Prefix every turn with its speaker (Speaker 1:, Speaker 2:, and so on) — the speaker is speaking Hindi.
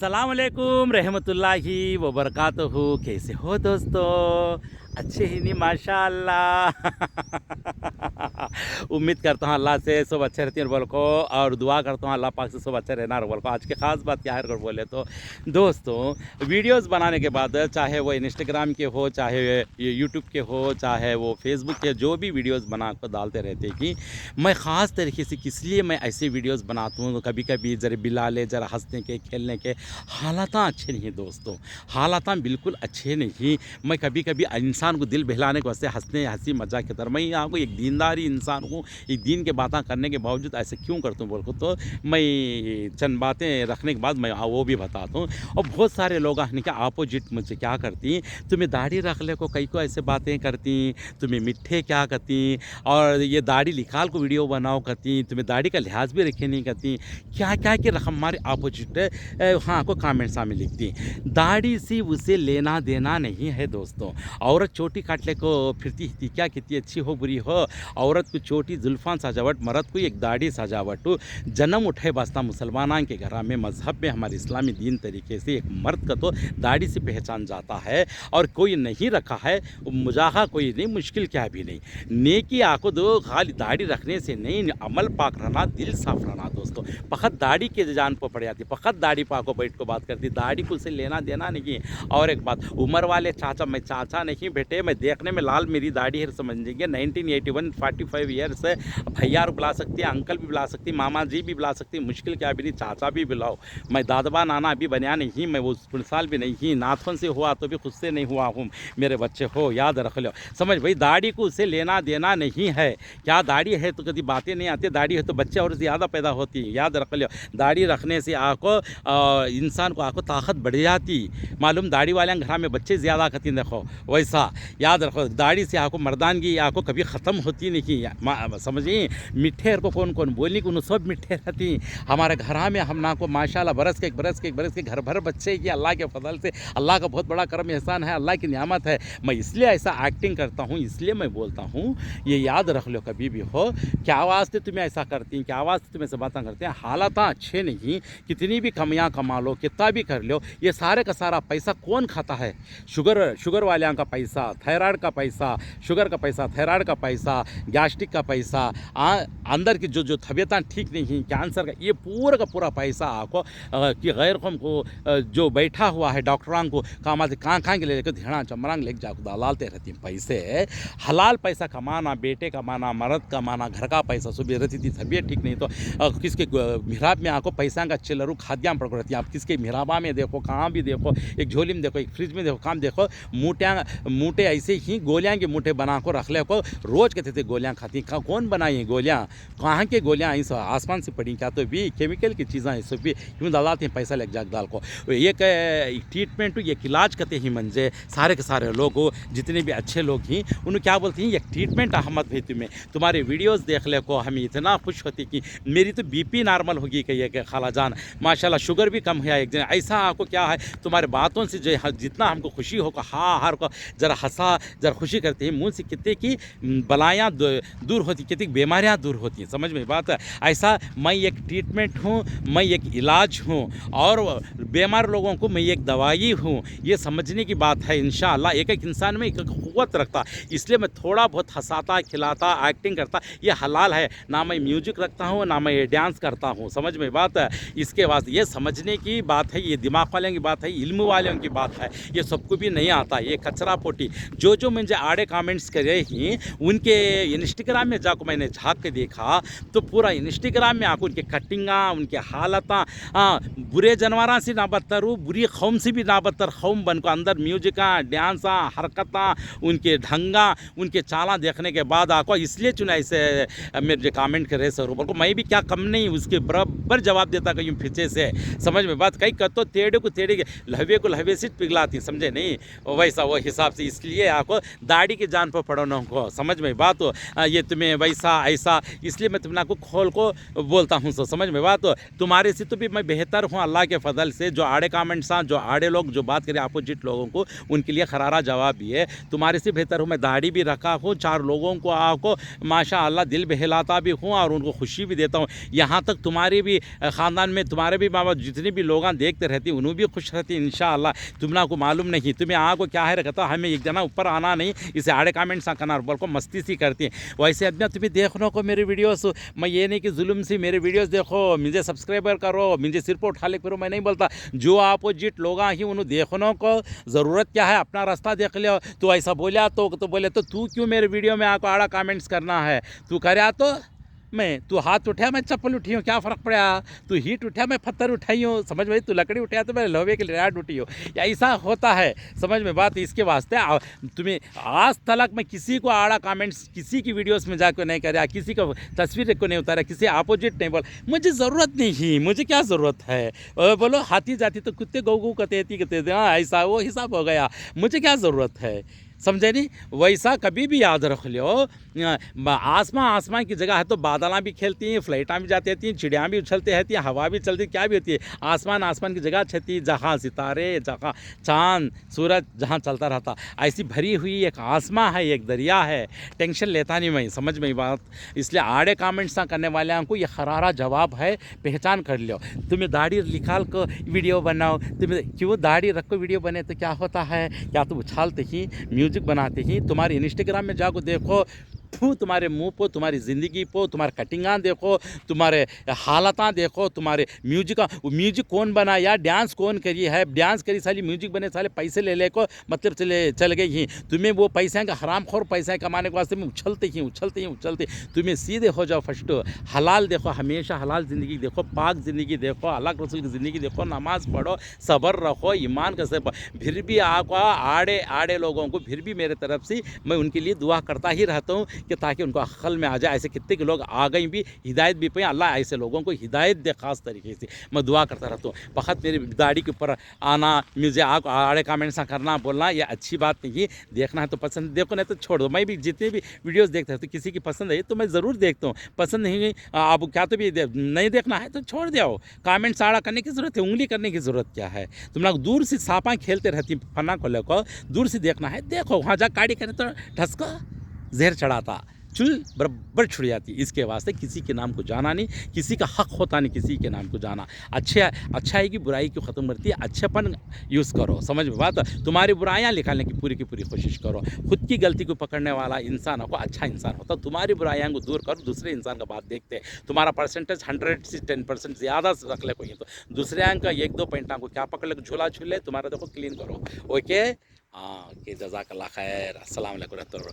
Speaker 1: अस्सलाम वालेकुम रहमतुल्लाहि व बरकातहू। कैसे हो दोस्तों? अच्छे ही नहीं माशाअल्लाह। उम्मीद करता हूँ अल्लाह से सब अच्छे रहते हैं बोल को, और दुआ करता हूँ अल्लाह पाक से सब अच्छे रहना बोल को। आज की ख़ास बात क्या है अगर बोले तो दोस्तों, वीडियोस बनाने के बाद चाहे वो इंस्टाग्राम के हो, चाहे ये यूट्यूब के हो, चाहे वो फेसबुक के, जो भी वीडियोस बना कर डालते रहते हैं कि मैं ख़ास तरीके से किस लिए मैं ऐसे वीडियोस बनाता हूँ। कभी कभी ज़रा बिलाले ज़रा हंसने के खेलने के हालात अच्छे नहीं दोस्तों, हालात बिल्कुल अच्छे नहीं। मैं कभी कभी इंसान को दिल बहलाने के वास्ते हंसने हंसी मजाक की तरह मैं यहाँ को एक दीनदारी इंसान हूँ। एक दीन के बातें करने के बावजूद ऐसे क्यों करता हूँ बोल को, तो मैं चंद बातें रखने के बाद मैं वो भी बताता हूँ। और बहुत सारे लोग हैं क्या अपोजिट मुझसे क्या करती, तुम्हें दाढ़ी रख ले को कई को ऐसे बातें करती, तुम्हें मिठ्ठे क्या करती, और ये दाढ़ी निकाल को वीडियो बनाओ करती, तुम्हें दाढ़ी का लिहाज भी रखे नहीं करती, क्या क्या कि हमारे अपोजिट हाँ को कमेंट्स में लिखती। दाढ़ी से उसे लेना देना नहीं है दोस्तों। औरत चोटी काटने को फिरती थी क्या, कितनी अच्छी हो बुरी हो, औरत को चोटी जुल्फान सजावट, मर्द को एक दाढ़ी सजावट। जन्म उठे बसता मुसलमान के घर में, मज़हब में, हमारे इस्लामी दीन तरीके से एक मर्द का तो दाढ़ी से पहचान जाता है। और कोई नहीं रखा है मुजाहा कोई नहीं, मुश्किल क्या भी नहीं। नेकी आको दो, खाली दाढ़ी रखने से नहीं, अमल पाक रहना, दिल साफ रहना दोस्तों। फ़कत दाढ़ी के जान पर पड़ जाती, फ़कत दाढ़ी पाको बैठ को बात करती, दाढ़ी को से लेना देना नहीं। और एक बात, उम्र वाले चाचा, मैं चाचा नहीं बेटे, मैं देखने में लाल मेरी दाढ़ी है समझेंगे। 1981 45 ईयर्स है। भैया बुला सकती है, अंकल भी बुला सकती, मामा जी भी बुला सकती, मुश्किल क्या भी नहीं, चाचा भी बुलाओ। मैं दादबा नाना अभी बनया नहीं, मैं वो साल भी नहीं, नाथन से हुआ तो भी खुद से नहीं हुआ हूँ। मेरे बच्चे हो याद रख लो, समझ भाई, दाढ़ी को उससे लेना देना नहीं है। क्या दाढ़ी है तो कभी बातें नहीं आती, दाढ़ी है तो बच्चे और ज़्यादा पैदा होती है, याद रख लो। दाढ़ी रखने से आको इंसान को आको ताकत बढ़ जाती, मालूम, दाढ़ी वाले घर में बच्चे ज़्यादा खाती देखो वैसा, याद रखो। दाढ़ी से आको मर्दानगी आको कभी ख़त्म होती नहीं, समझिए। मिठ्ठे को कौन कौन बोलने को सब मिठ्ठे रहती। हमारे घर में हम ना को माशाल्लाह बरस के घर भर बच्चे की, अल्लाह के फजल से, अल्लाह का बहुत बड़ा करम एहसान है, अल्लाह की नियामत है। मैं इसलिए ऐसा एक्टिंग करता हूँ, इसलिए मैं बोलता हूँ, ये याद रख लो कभी भी हो। क्या आवाज़ से तुम्हें ऐसा करती हैं, क्या आवाज़ से तुम्हें ऐसा बातें करते हैं, हालात अच्छे नहीं। कितनी भी कमियाँ कमा लो, कितना भी कर लो, ये सारे का सारा पैसा कौन खाता है? शुगर वाले का पैसा, थायराइड का पैसा, शुगर का पैसा, थायराइड का पैसा, गैस्ट्रिक का पैसा, अंदर की जो तबीयत ठीक नहीं, कैंसर का, ये पूरा का पूरा पैसा आपको कि गैर कौम को जो बैठा हुआ है डॉक्टरां को काम आते, कहाँ के ले लेकर धेड़ा चमरांग लेके जाकर दलालते रहती हैं पैसे। हलाल पैसा कमाना, बेटे कमाना, मर्द कमाना, घर का पैसा, सुबह रहती थी तबीयत ठीक नहीं तो किसके मिहराब में आपको पैसा का चिल्लरू खाद्याम पड़ रहती है। आप किसके मिहराबा में देखो, कहाँ भी देखो, एक झोली में देखो, एक फ्रिज में देखो, काम देखो, मूटे ऐसे ही गोलियां के मूटे बना को रख ले को, रोज़ कहते थे गोलियां खाती, कौन बनाई गोलियां, कहाँ के गोलियां इस आसमान से पड़ी क्या, तो भी केमिकल की चीज़ें इस भी क्यों डालते हैं पैसा लग जाग डाल को। एक ट्रीटमेंट, एक इलाज करते ही मंजे सारे के सारे लोग जितने भी अच्छे लोग हैं उन्हें क्या बोलते हैं, एक ट्रीटमेंट अहमद भाई तुम्हें, तुम्हारे वीडियोस देख ले को हमें इतना खुश होती कि मेरी तो बीपी नॉर्मल होगी कही कि खाला जान माशाल्लाह, शुगर भी कम हुआ एक दिन। ऐसा आपको क्या है, तुम्हारे बातों से जो जितना हमको खुशी होगा, हाँ हर को ज़रा हंसा, ज़रा खुशी करते हैं, मुँह से कितने की बलायाँ दूर होती, कितनी बीमारियाँ दूर होती हैं, समझ में बात है। ऐसा मैं एक ट्रीटमेंट हूँ, मैं एक इलाज हूँ, और बीमार लोगों को मैं एक दवाई हूँ, ये समझने की बात है। इंशाअल्लाह एक एक इंसान में एक क़ुव्वत रखता, इसलिए मैं थोड़ा बहुत हंसाता, खिलाता, एक्टिंग करता, ये हलाल है। ना मैं म्यूजिक रखता हूँ, ना मैं डांस करता हूँ, समझ में बात है। इसके बाद ये समझने की बात है, ये दिमाग वालों की बात है, इल्म वालों की बात है, ये सबको भी नहीं आता। ये कचरा पोटी जो मुझे आड़े कमेंट्स करे ही, उनके इंस्टाग्राम में जाकर मैंने झाँक के देखा तो पूरा इंस्टाग्राम में आकर उनके कटिंगा, उनके हालत, बुरे जानवरों से ना बदतर, बुरी कौम से भी ना बदतर कौम बन को, अंदर म्यूजिका, डांसा, हरकता, उनके ढंगा, उनके चाला देखने के बाद आको, इसलिए चुना ऐसे मेरे कमेंट करे सर को, मैं भी क्या कम नहीं, उसके बराबर जवाब देता कहीं पीछे से, समझ में बात। कहीं कहते टेढ़े को टेढ़े के, लहवे को लहवे से पिघलाती, समझे नहीं, वैसा वो हिसाब से। इसलिए आपको दाढ़ी की जान पर पड़ो न को, समझ में बात हो। ये तुम्हें वैसा ऐसा, इसलिए मैं तुमने आपको खोल को बोलता हूँ। सो समझ में बात। तो तुम्हारे से तो भी मैं बेहतर हूँ अल्लाह के फजल से। जो आड़े कमेंट्स हैं, जो आड़े लोग जो बात करें अपोजिट लोगों को, उनके लिए खरारा जवाब भी है। तुम्हारे से बेहतर हूँ। मैं दाढ़ी भी रखा हूँ, 4 लोगों को आपको माशाअल्लाह दिल बहलाता भी हूँ और उनको खुशी भी देता हूँ। यहाँ तक तुम्हारे भी ख़ानदान में तुम्हारे भी माँ बाप जितने भी लोग देखते रहते हैं उन्हें भी खुश रहती है इंशाअल्लाह। तुमना को मालूम नहीं, तुम्हें को क्या है रखता, हमें एक जना ऊपर आना नहीं, इसे आड़े कमेंट्स करना बोल को मस्ती सी करती है। वैसे अदना तुम्हें देखने को मेरे वीडियोस, मैं ये नहीं कि जुल्म से मेरे वीडियोस देखो, मुझे सब्सक्राइबर करो, मुझे सिर पर उठा ले फिर मैं नहीं बोलता। जो अपोजिट लोग ही उन्हें देखने को ज़रूरत क्या है, अपना रास्ता देख लियो। तो ऐसा बोला तो बोले तो तू क्यों मेरे वीडियो में आको आड़ा कमेंट्स करना है, तू करे तो मैं, तू हाथ उठाया मैं चप्पल उठी हूँ, क्या फ़र्क पड़ा, तू हीट उठाया मैं पत्थर उठाई हूँ, समझ में, तू लकड़ी उठाया तो मैं लोहे की राड उठी हूँ, या ऐसा होता है, समझ में बात। इसके वास्ते तुम्हें आज तक मैं किसी को आड़ा कमेंट्स किसी की वीडियोस में जाकर नहीं कर रहा, किसी को तस्वीर को नहीं उतारा, किसी अपोजिट नहीं बोल, मुझे ज़रूरत नहीं, मुझे क्या ज़रूरत है। बोलो हाथी जाती तो कुत्ते गौ गौ कहते हाँ, ऐसा वो हिसाब हो गया, मुझे क्या ज़रूरत है, समझे नहीं। वैसा कभी भी याद रख लो, आसमां की जगह है तो बादलां भी खेलती हैं, फ्लाइटां भी जाती रहती हैं, चिड़ियाँ भी उछलती रहती हैं, हवा भी चलती, क्या भी होती है। आसमान की जगह छती, जहाँ सितारे, जहाँ चाँद सूरज जहाँ चलता रहता, ऐसी भरी हुई एक आसमां है, एक दरिया है। टेंशन लेता नहीं मैं, समझ में बात। इसलिए आड़े कमेंट्स ना करने वाले को ये खरारा जवाब है, पहचान कर लो। तुम्हें दाढ़ी निकाल को वीडियो बनाओ, तुम्हें क्यों दाढ़ी रख को वीडियो बने तो क्या होता है, क्या तुम उछालते ही म्यूजिक बनाते ही, तुम्हारे इंस्टाग्राम में जाकर देखो, तुम्हारे मुंह पर, तुम्हारी ज़िंदगी पर, तुम्हारे कटिंगां देखो, तुम्हारे हालतां देखो, तुम्हारे म्यूजिक कौन बनाया, डांस कौन करी है, डांस करी साली म्यूजिक बने साले पैसे ले को मतलब चल गई ही। तुम्हें वो पैसे का हरामखोर पैसा कमाने के वास्ते में उछलते तुम्हें सीधे हो जाओ। फर्स्ट हलाल देखो, हमेशा हलाल ज़िंदगी देखो, पाक ज़िंदगी देखो, अल्लाह के रसूल की ज़िंदगी देखो, नमाज़ पढ़ो, सब्र रखो, ईमान का सब। फिर भी आपको आड़े लोगों को फिर भी मेरे तरफ से मैं उनके लिए दुआ करता ही रहता हूँ कि ताकि उनको अक्ल में आ जाए। ऐसे कितने के लोग आ गई भी, हिदायत भी पाए, अल्लाह ऐसे लोगों को हिदायत दे ख़ास तरीके से, मैं दुआ करता रहता हूँ। फ़कत मेरी दाढ़ी के ऊपर आना, मुझे आड़े कमेंट्स करना बोलना ये अच्छी बात नहीं है। देखना है तो पसंद देखो, नहीं तो छोड़ दो। मैं भी जितने भी वीडियोस देखता हूँ तो किसी की पसंद है तो मैं ज़रूर देखता हूँ, पसंद नहीं अब क्या तो भी नहीं देखना है तो छोड़ दो। कमेंट्स आड़ा करने की ज़रूरत है, उंगली करने की ज़रूरत क्या है। तुम लोग दूर से सांपा खेलते रहती फना को लेकर, दूर से देखना है, देखो वहाँ जा काड़ी करे तो ढसका जहर चढ़ाता, चुल बराबर छुड़ जाती। इसके वास्ते किसी के नाम को जाना नहीं, किसी का हक होता नहीं किसी के नाम को जाना। अच्छाई की बुराई को ख़त्म करती है, अच्छेपन यूज़ करो, समझ में बात। तुम्हारी बुराइयां निकालने की पूरी कोशिश करो। खुद की गलती को पकड़ने वाला इंसान को अच्छा इंसान होता। तुम्हारी बुराइयां को दूर करो, दूसरे इंसान का बात देखते हैं। तुम्हारा परसेंटेज 100 से 10% ज़्यादा रख ले कोई तो दूसरे अंक का 1-2 पॉइंट को क्या पकड़ ले, झूला छूले, तुम्हारा देखो क्लीन करो। ओके, हाँ, कि जज़ाकल्लाह खैर। अस्सलाम वालेकुम रहमतुल्लाह।